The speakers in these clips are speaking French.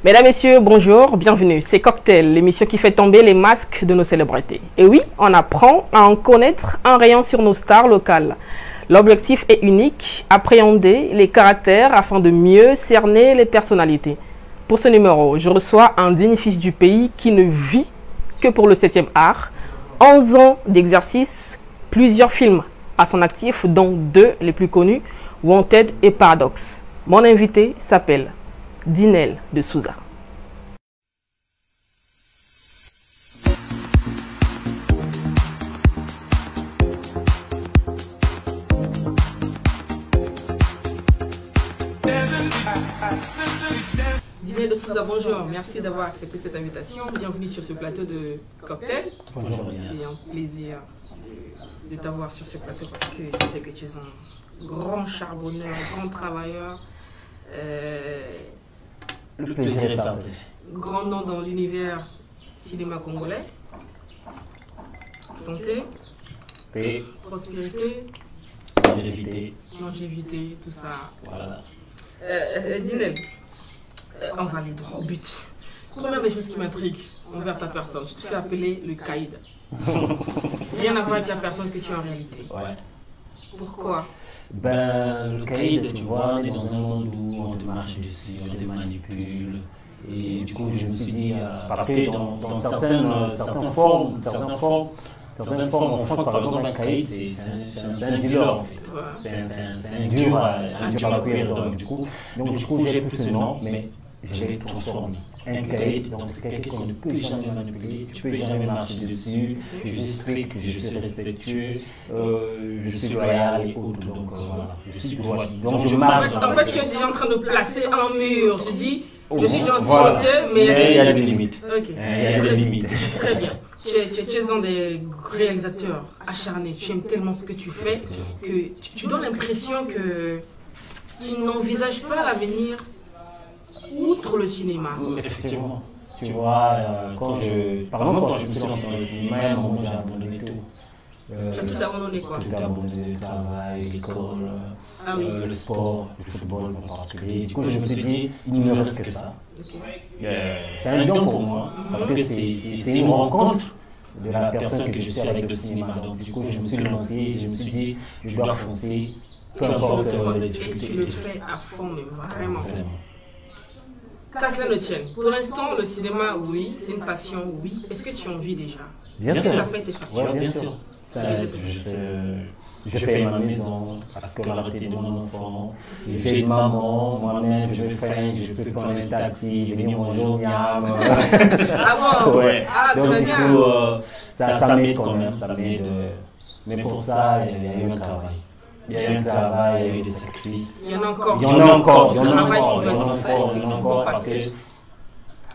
Mesdames, Messieurs, bonjour, bienvenue. C'est Cocktail, l'émission qui fait tomber les masques de nos célébrités. Et oui, on apprend à en connaître un rayon sur nos stars locales. L'objectif est unique, appréhender les caractères afin de mieux cerner les personnalités. Pour ce numéro, je reçois un digne fils du pays qui ne vit que pour le 7e art. 11 ans d'exercice, plusieurs films à son actif, dont 2 les plus connus, Wanted et Paradox. Mon invité s'appelle Dinel de Souza. Dinel de Souza, bonjour. Merci d'avoir accepté cette invitation. Bienvenue sur ce plateau de Cocktail. Bonjour. C'est un plaisir de t'avoir sur ce plateau parce que je sais que tu es un grand charbonneur, grand travailleur. Le plaisir est partagé. Grand nom dans l'univers cinéma congolais. Santé, Paix, prospérité, longévité, tout ça. Voilà. Dinel, on va aller droit au but. Première des choses qui m'intrigue envers ta personne, tu te fais appeler le caïd. Rien à voir avec la personne que tu es en réalité. Ouais. Pourquoi? Ben, le caïd, tu vois, on est dans un monde où on te marche dessus, on te manipule. Et du coup, je me suis dit, parce que dans certaines formes, on pense par exemple un caïd, c'est un dealer en fait. C'est un dur à cuire. Donc du coup, j'ai pris ce nom, mais je l'ai transformé. Un caïd, donc c'est quelqu'un qu'on ne peut jamais manipuler, tu ne peux jamais marcher dessus, je suis strict, je suis respectueux, je suis loyal et autres, donc voilà, je suis droit. Donc je marche. En fait, tu es déjà en train de placer un mur, je dis, je suis gentil, voilà. ok, mais il y a des limites. Ok. Il y a des limites. Très bien. Tu es un des réalisateurs acharnés, tu aimes tellement ce que tu fais que tu donnes l'impression que tu n'envisages pas l'avenir outre le cinéma. Effectivement. Tu vois, par exemple, quand je me suis lancé dans le cinéma, à un moment, j'ai abandonné tout. Tu as tout abandonné quoi? Tout abandonné, le travail, l'école, Ah oui. le sport, le football en particulier. Du coup, je me suis dit, il ne me reste que ça. Ok. C'est un don pour moi, parce que c'est une rencontre de la personne que je suis avec le cinéma. Donc, du coup, je me suis lancé, je me suis dit, je dois foncer, peu importe les Et difficultés. tu le fais à fond, mais vraiment. Qu'à cela ne tienne. Pour l'instant, le cinéma, oui, c'est une passion, oui. Est-ce que tu en vis déjà? Bien Est-ce que sûr. ça paie tes factures? Oui, bien sûr. Je paye ma maison, la scolarité de mon enfant. J'ai une maman, moi-même, je me fringue, je peux prendre un taxi, venir manger au Miam. Ah bon? Ouais. Ah, Donc très du bien. coup, ça m'aide quand même, ça m'aide. Mais pour ça, il y a eu un travail. Il y a eu un travail, il y a eu des sacrifices. Il y en a encore. Il y en a encore, il y en a Travail qui encore, il y doit en a être fait, encore, il y en a effectivement, encore parce que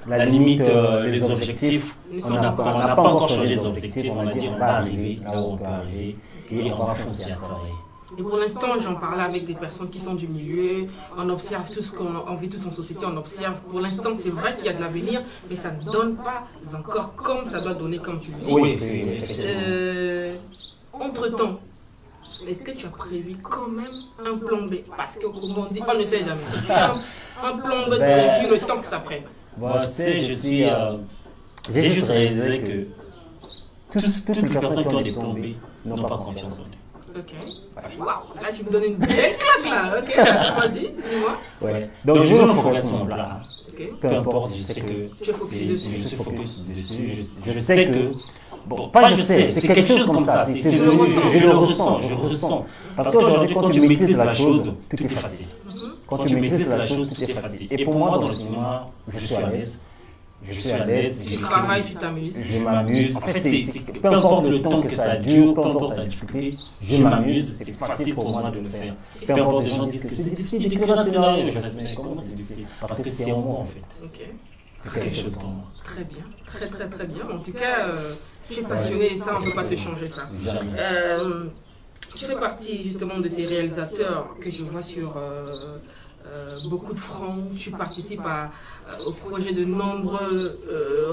la limite, les objectifs, on n'a pas encore changé les objectifs, on a dit on va arriver là où on peut arriver et on va foncer à travailler. Et pour l'instant, j'en parlais avec des personnes qui sont du milieu, on observe tout ce qu'on vit tous en société, on observe. Pour l'instant, c'est vrai qu'il y a de l'avenir, mais ça ne donne pas encore comme ça doit donner, comme tu le dis. Oui, effectivement. Entre-temps, est-ce que tu as prévu quand même un plan B? Parce que comme on dit, on ne sait jamais. Est-ce qu'il y a un plan B prévu le temps que ça prenne? Bon, tu sais, j'ai juste réalisé que toutes les personnes qui ont des plans B n'ont pas confiance en eux. Ok. Waouh, là tu me donnes une belle claque là. Ok, vas-y, dis-moi. Ouais. Donc je me focus sur mon plan A. Ok. Peu importe, je sais que Tu es focus dessus. je suis focus dessus. Je sais que, bon, pas je sais, c'est quelque chose comme ça. Je le ressens. Parce qu'aujourd'hui, quand tu maîtrises la chose, tout est facile. Quand tu maîtrises la chose, tout est facile. Et pour moi, dans le cinéma, je suis à l'aise. Je suis à l'aise. Tu travailles, tu t'amuses. Je m'amuse. En fait, peu importe le temps que ça dure, peu importe la difficulté, je m'amuse. C'est facile pour moi de le faire. Peu importe, les gens disent que c'est difficile d'écrire un scénario. Je reste, mais comment c'est difficile? Parce que c'est en moi en fait. Ok. C'est quelque chose pour moi. Très bien, très bien. En tout cas, tu es passionné et ça, on ne peut pas te changer ça. Jamais. Tu fais partie justement de ces réalisateurs que je vois sur beaucoup de fronts. Tu participes au projet de nombreux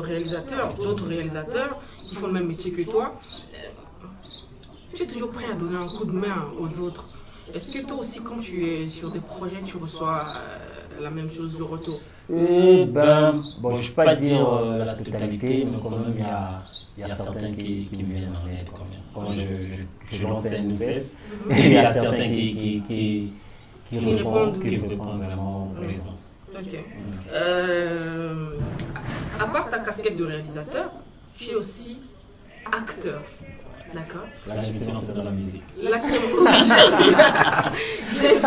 réalisateurs, d'autres réalisateurs qui font le même métier que toi. Tu es toujours prêt à donner un coup de main aux autres. Est-ce que toi aussi, quand tu es sur des projets, tu reçois la même chose, le retour? Ben, bon, je ne peux pas dire la totalité, mais quand même, il y a certains qui me viennent en aide quand même. Quand je lance un NSS, il y a certains qui répondent vraiment présent. Ok. À part ta casquette de réalisateur, tu es aussi acteur. D'accord. Là, je me suis lancé dans la musique. Là, j'ai vu.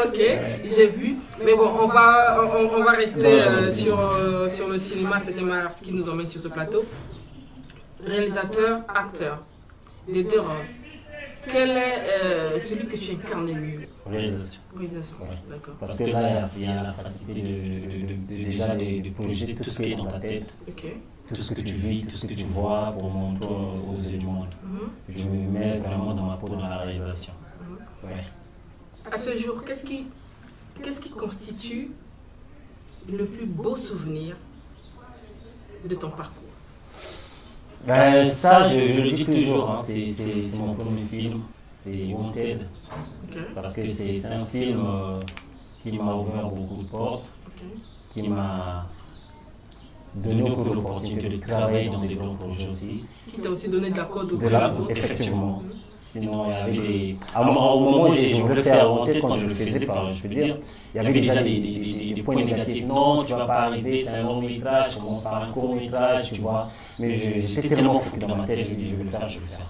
Ok, j'ai vu. Mais bon, on va rester sur le cinéma, c'est ce qui nous emmène sur ce plateau. Réalisateur, acteur, les deux rôles. Quel est celui que tu incarnes le mieux? Réalisation. Réalisation, Ouais. D'accord. Parce que là, il y a la facilité de projeter tout ce qui est dans ta tête. Ok. Tout ce que tu vis, tout ce que tu vois pour montrer aux yeux du monde. Je me mets vraiment dans ma peau dans la réalisation. Ouais. À ce jour, qu'est-ce qui constitue le plus beau souvenir de ton parcours? Ben, ça, je le dis toujours, hein, c'est mon premier film, c'est Wanted. Okay. Parce que c'est un film qui m'a ouvert beaucoup de portes, qui m'a donné l'opportunité de travailler dans des grands projets aussi. Qui t'a aussi donné de la corde effectivement. Sinon, il y avait des... Au moment où je voulais faire Wanted, quand je le faisais, je peux dire, il y avait déjà des points négatifs. Non, tu ne vas pas arriver, c'est un long métrage, commence par un court métrage, tu vois. Mais j'étais tellement focus dans ma tête, je me dis, je vais le faire, je vais le faire.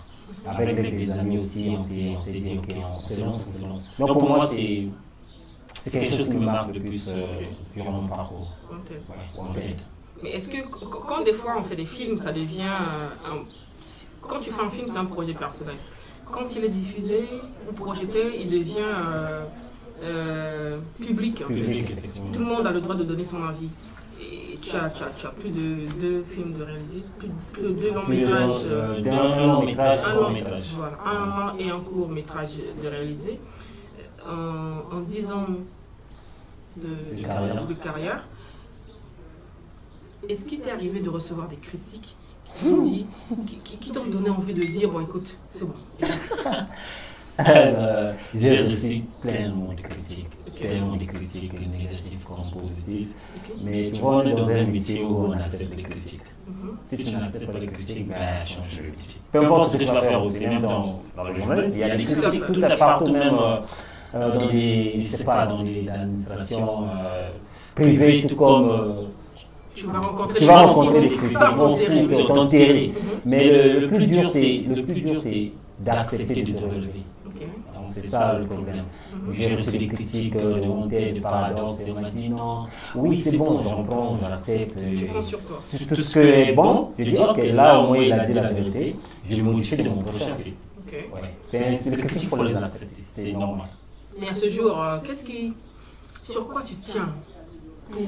Avec des amis aussi, on s'est dit, ok, on se lance. Donc pour moi, c'est quelque chose qui me marque le plus durant mon parcours. Wanted. Mais est-ce que quand des fois on fait des films, ça devient quand tu fais un film, c'est un projet personnel. Quand il est diffusé ou projeté, il devient public. Tout le monde a le droit de donner son avis. Et tu as plus de 2 films de réaliser, plus de 2 longs métrages. Un long métrage. Voilà, un long et un court métrage de réaliser. En 10 ans de carrière. Est-ce qu'il t'est arrivé de recevoir des critiques qui t'ont donné envie de dire, bon écoute, c'est bon? J'ai reçu pleinement de critiques, négatives comme positives. Mais tu vois, on est dans un métier où on accepte les critiques. Si tu n'acceptes pas les critiques, ben change le métier. Peu importe ce que tu vas faire aussi, même dans le journalisme, il y a des critiques tout à partout, même dans les, je sais pas, dans les administrations privées, tout comme... Tu vas rencontrer des critiques, t'enterrer. Mais le plus dur, c'est d'accepter de te relever. C'est ça le problème. J'ai reçu des critiques de Wanted, de Paradoxe, et on m'a dit non, oui c'est bon, j'en prends, j'accepte. Tu prends sur toi. Tout ce qui est bon, je dis ok, là au moins il a dit la vérité, je vais modifier de mon prochain film. C'est les critiques, il faut les accepter, c'est normal. Et à ce jour, sur quoi tu tiens pour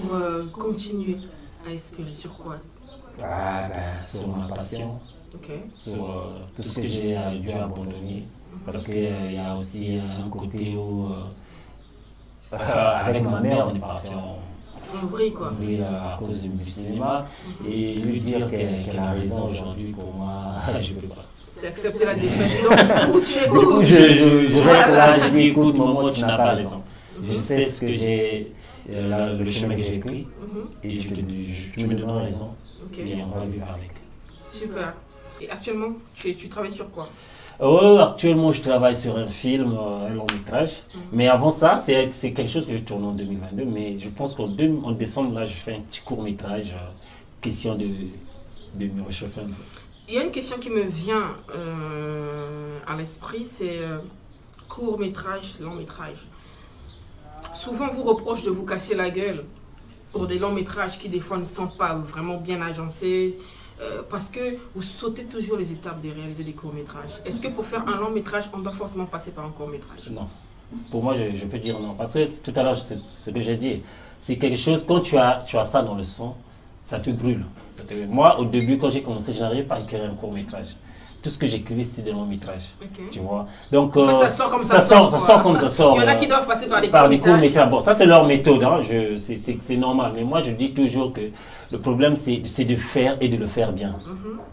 continuer à espérer? Sur quoi? Sur ma passion, sur tout ce que j'ai dû abandonner. Parce qu'il y a aussi un côté où, avec ma mère, on est parti en vrille, quoi. À cause du cinéma. Et lui dire qu'elle a raison aujourd'hui, pour moi, je ne peux pas. C'est accepter la défaite. Donc, du coup, je reste là, je dis écoute, maman, tu n'as pas raison. Je sais ce que j'ai, le chemin que j'ai pris, et tu me donnes raison. Et on va vivre avec. Super. Et actuellement, tu travailles sur quoi? Actuellement, je travaille sur un film, un long métrage. Mais avant ça, c'est quelque chose que je tourne en 2022. Mais je pense qu'en décembre, là, je fais un petit court métrage, question de me réchauffer un peu. Il y a une question qui me vient à l'esprit, c'est court métrage, long métrage. Souvent, on vous reproche de vous casser la gueule pour des longs métrages qui, des fois, ne sont pas vraiment bien agencés. Parce que vous sautez toujours les étapes de réaliser des courts-métrages. Est-ce que pour faire un long-métrage, on doit forcément passer par un court-métrage? Non. Pour moi, je peux dire non. Parce que tout à l'heure, ce que j'ai dit, c'est quelque chose, quand tu as ça dans le sang, ça te brûle. Moi, au début, quand j'ai commencé, je n'arrivais pas à écrire un court-métrage. Tout ce que j'écrivais, c'était des longs métrages. Tu vois. Donc, en fait, ça sort comme ça. Ça sort comme ça sort. Il y en a qui doivent passer par des courts-métrages. Bon, ça, c'est leur méthode. Hein. C'est normal. Mais moi, je dis toujours que le problème, c'est de faire et de le faire bien.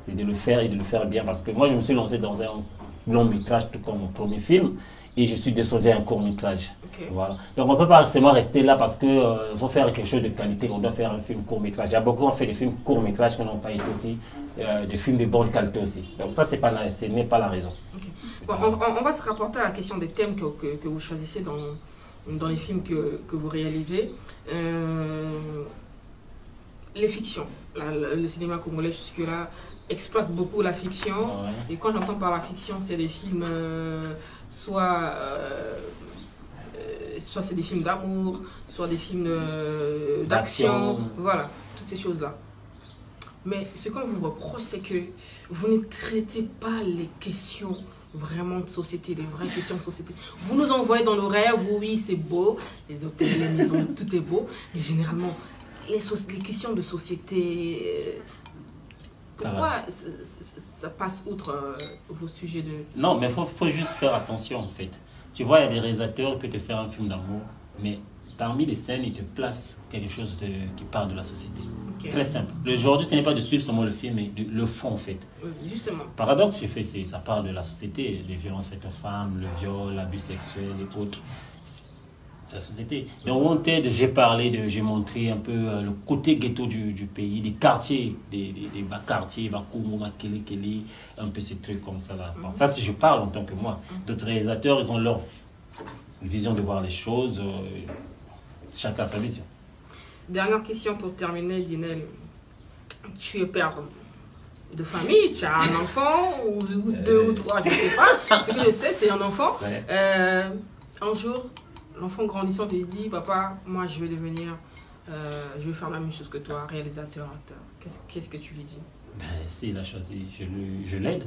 C'est de le faire et de le faire bien. Parce que moi, je me suis lancé dans un long métrage, tout comme mon premier film. et je suis descendu à un court-métrage. Ok. Voilà. Donc on ne peut pas seulement rester là parce qu'il faut faire quelque chose de qualité, on doit faire un film court-métrage. Il y a beaucoup qui ont fait des films courts-métrages qui n'ont pas été aussi des films de bonne qualité aussi. Donc ça, ce n'est pas la raison. Okay. Bon, on va se rapporter à la question des thèmes que vous choisissez dans les films que vous réalisez. Les fictions. Le cinéma congolais jusque-là exploite beaucoup la fiction. Ouais. Et quand j'entends par la fiction, c'est des films soit c'est des films d'amour, soit des films d'action, voilà, toutes ces choses-là. Mais ce qu'on vous reproche, c'est que vous ne traitez pas les questions vraiment de société, les vraies questions de société. Vous nous envoyez dans le rêve, oui, c'est beau, les hôtels, les maisons, tout est beau, mais généralement, les questions de société, pourquoi ça passe outre vos sujets de... Non, mais il faut juste faire attention, en fait. Tu vois, il y a des réalisateurs qui peuvent te faire un film d'amour, mais parmi les scènes, ils te placent quelque chose qui parle de la société. Okay. Très simple. Aujourd'hui, ce n'est pas de suivre seulement le film, mais le fond, en fait. Justement. Paradoxe, ça parle de la société, les violences faites aux femmes, le viol, l'abus sexuel et autres. C'est la société. Dans Wanted, j'ai montré un peu le côté ghetto du pays, des quartiers, des bas quartiers, Bakoumou, Makele, un peu ces trucs comme ça là. Bon, ça, si je parle en tant que moi. D'autres réalisateurs, ils ont leur vision de voir les choses. Chacun a sa vision. Dernière question pour terminer, Dinel. Tu es père de famille, tu as un enfant, ou deux ou trois, je ne sais pas. Ce que je sais, c'est un enfant. Ouais. Un jour, l'enfant grandissant te dit, papa, moi je vais devenir, je vais faire la même chose que toi, réalisateur, acteur. Qu'est-ce que tu lui dis? S'il a choisi, je l'aide.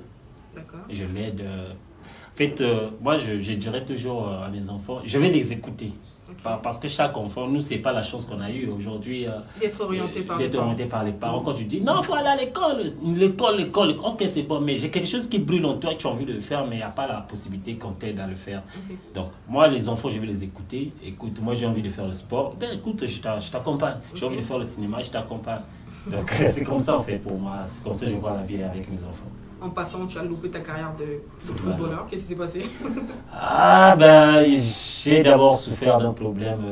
D'accord. Je l'aide. En fait, moi je dirais toujours à mes enfants, je vais les écouter. Okay. Parce que chaque enfant, nous, c'est pas la chance qu'on a eue aujourd'hui. D'être orienté par les parents. Quand tu dis, non, il faut aller à l'école. Ok, c'est bon, mais j'ai quelque chose qui brûle en toi et tu as envie de le faire, mais il n'y a pas la possibilité qu'on t'aide à le faire. Okay. Donc, moi, les enfants, je vais les écouter. Écoute, moi, j'ai envie de faire le sport. Ben, écoute, je t'accompagne. Okay. J'ai envie de faire le cinéma, je t'accompagne. Donc, c'est comme ça, en fait, pour moi. C'est comme ça que je vois la vie avec mes enfants. En passant, tu as loupé ta carrière de footballeur. Qu'est-ce qui s'est passé? Ah, ben, j'ai d'abord souffert d'un problème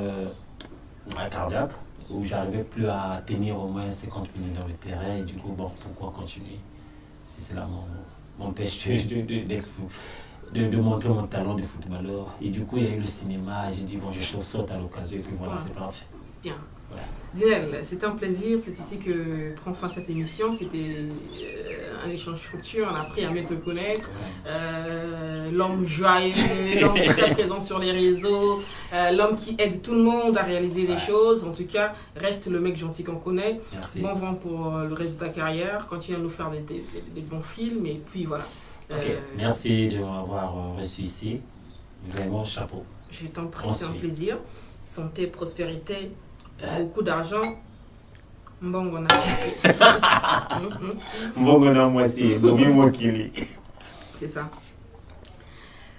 cardiaque où j'arrivais plus à tenir au moins 50 minutes dans le terrain. Et du coup, bon, pourquoi continuer si cela m'empêche de montrer mon talent de footballeur. Et du coup, il y a eu le cinéma. J'ai dit, bon, je saute à l'occasion. Et puis voilà, c'est parti. Bien. Ouais. Dinel, c'était un plaisir. C'est ici que prend fin cette émission. C'était un échange fructueux. On a appris à mieux te connaître. L'homme joyeux, l'homme très présent sur les réseaux, l'homme qui aide tout le monde à réaliser les choses. En tout cas, reste le mec gentil qu'on connaît. Merci. Bon vent pour le reste de ta carrière. Continue à nous faire des bons films. Et puis voilà. Okay. Merci de m'avoir reçu ici. Vraiment, chapeau. Je t'en prie, c'est un plaisir. Santé, prospérité. Beaucoup d'argent. Mbongo na sisi. Mbongo na mwasi, c'est ça.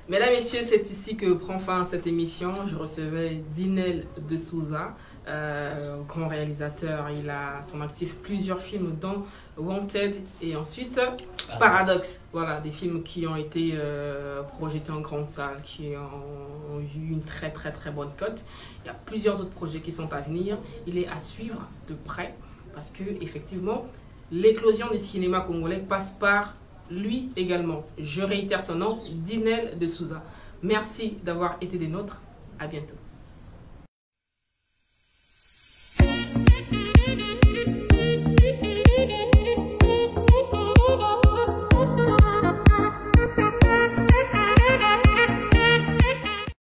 Mesdames, Messieurs, c'est ici que prend fin cette émission. Je recevais Dinel de Souza, grand réalisateur. Il a à son actif plusieurs films dont Wanted et ensuite Paradoxe. Voilà, des films qui ont été projetés en grande salle, qui ont eu une très bonne cote. Il y a plusieurs autres projets qui sont à venir. Il est à suivre de près parce que effectivement, l'éclosion du cinéma congolais passe par lui également. Je réitère son nom, Dinel de Souza. Merci d'avoir été des nôtres. À bientôt.